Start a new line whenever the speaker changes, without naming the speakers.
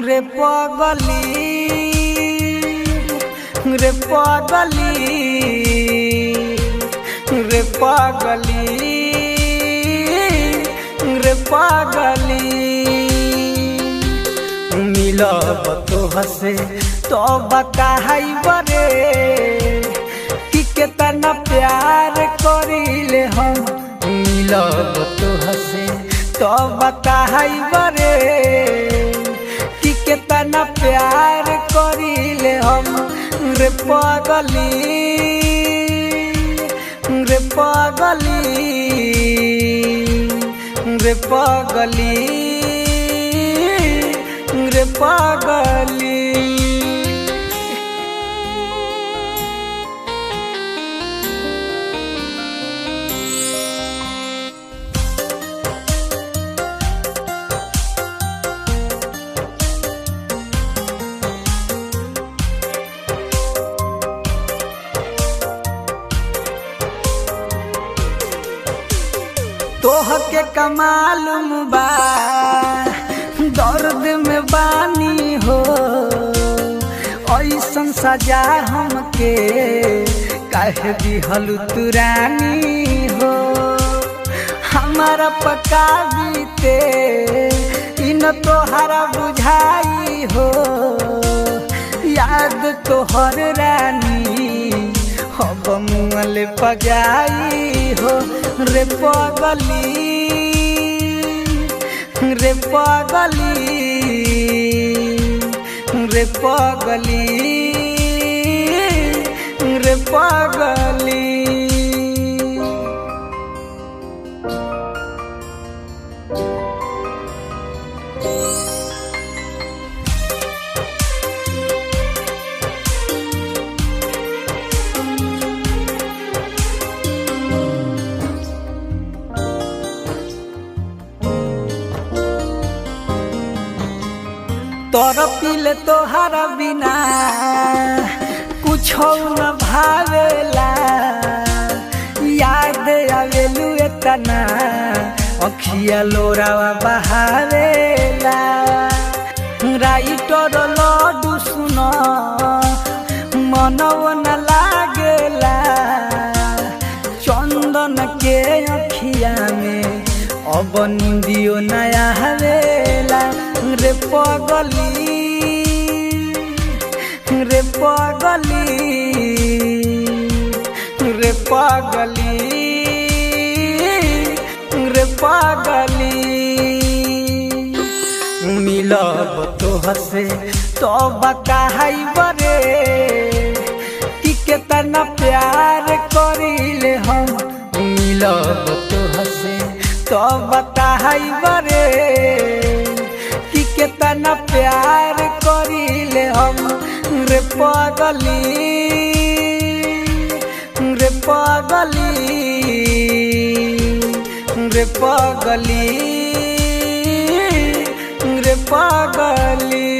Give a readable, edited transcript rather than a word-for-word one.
रे पगली रे पगली रे पगली रे पगली मिलब तोह से तो बताई बरे कि कितना प्यार करीले हम। मिलब तोह से तो बताई बरे कितना प्यार करीले हम। रे पगली रे पगली रे पगली रे पगली। तोह के कमाल बा दर्द में बानी हो, ऐसन सजा हमके काहे दिहलु तुरानी हो। हमारा पका बीते इन तोहरा बुझाई हो, याद तोहर रानी हब मुँहले पजाई हो। रे पगली रे पगली रे पगली रे पगली। तोर पीले तोहरा बिना कुछो न भावेला, याद आवेलू एतना अखिया लोरावा बहावेला। राइटर लड्डू सुन मनवा न लागेला, चंदन के अखिया में अब नींदियो नया हवेला। रे पगली रे पगली रे पगली रे पगली। मिलब तोह से तो बताई बरे कि कितना प्यार करीले हम। मिलब तोह से तो बताई बरे कि कितना प्यार करीले हम। रे पगली रे पगली रे पगली रे पगली।